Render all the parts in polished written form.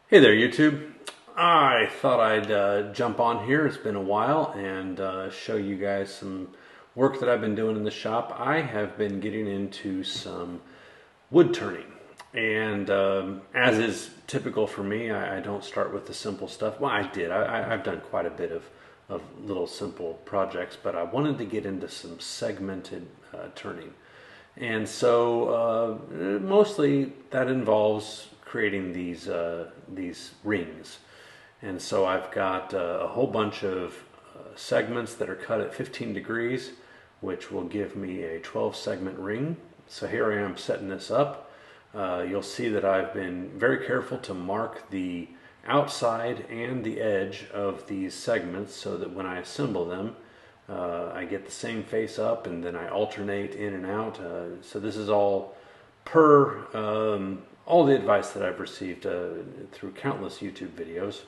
Hey there, YouTube. I thought I'd jump on here. It's been a while and show you guys some work that I've been doing in the shop. I have been getting into some wood turning. And as is typical for me, I don't start with the simple stuff. Well, I did. I've done quite a bit of little simple projects, but I wanted to get into some segmented turning. And so mostly that involves creating these rings. And so I've got a whole bunch of segments that are cut at 15 degrees, which will give me a 12 segment ring. So here I am setting this up. You'll see that I've been very careful to mark the outside and the edge of these segments so that when I assemble them, I get the same face up and then I alternate in and out. So this is all per all the advice that I've received through countless YouTube videos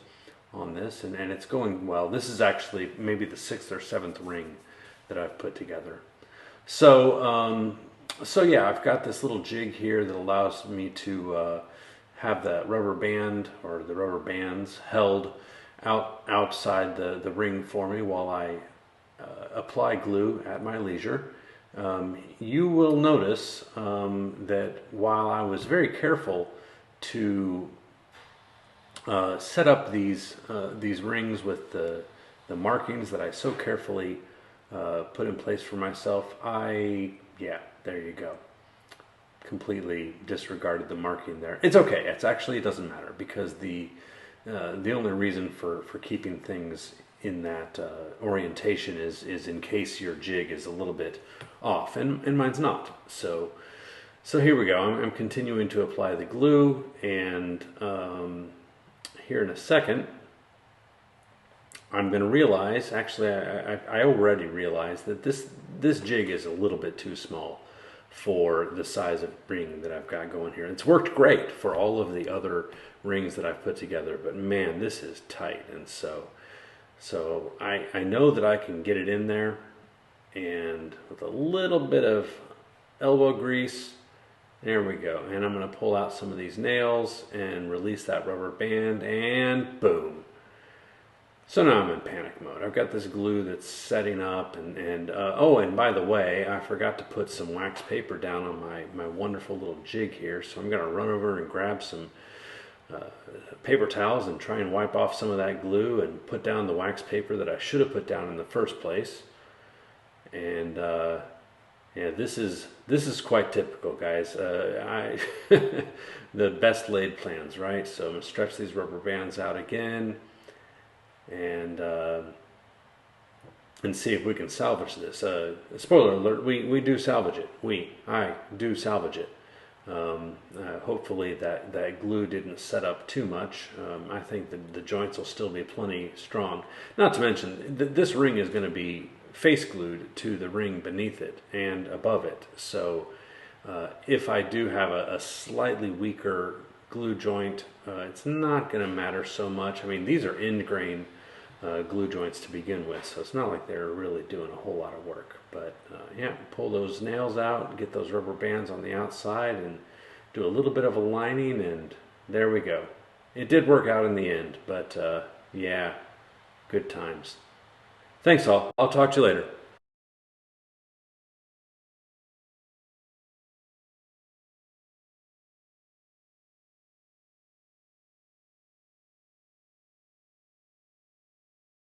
on this, and it's going well. This is actually maybe the 6th or 7th ring that I've put together. So yeah, I've got this little jig here that allows me to have that rubber band or the rubber bands held outside the ring for me while I apply glue at my leisure. You will notice that while I was very careful to set up these rings with the markings that I so carefully put in place for myself, yeah, there you go. Completely disregarded the marking there. It's okay. It doesn't matter because the only reason for keeping things in that orientation is in case your jig is a little bit off, and mine's not. So here we go. I'm continuing to apply the glue, and here in a second, I'm going to realize. Actually, I already realized that this jig is a little bit too small for the size of ring that I've got going here. It's worked great for all of the other rings that I've put together, but man, this is tight, and so I know that I can get it in there, and with a little bit of elbow grease, there we go. And I'm going to pull out some of these nails and release that rubber band, and boom. So now I'm in panic mode. I've got this glue that's setting up, and oh, and by the way, I forgot to put some wax paper down on my wonderful little jig here, so I'm going to run over and grab some paper towels and try and wipe off some of that glue and put down the wax paper that I should have put down in the first place. And yeah, this is quite typical, guys. The best laid plans, right? So I'm gonna stretch these rubber bands out again, and see if we can salvage this. Spoiler alert: we do salvage it. I do salvage it. Hopefully that glue didn't set up too much. I think the joints will still be plenty strong. Not to mention, this ring is going to be face glued to the ring beneath it and above it. So if I do have a slightly weaker glue joint, it's not going to matter so much. I mean, these are end grain glue joints to begin with, so it's not like they're really doing a whole lot of work. But yeah, pull those nails out, get those rubber bands on the outside, and do a little bit of a lining, and there we go. It did work out in the end, but yeah, good times. Thanks all. I'll talk to you later.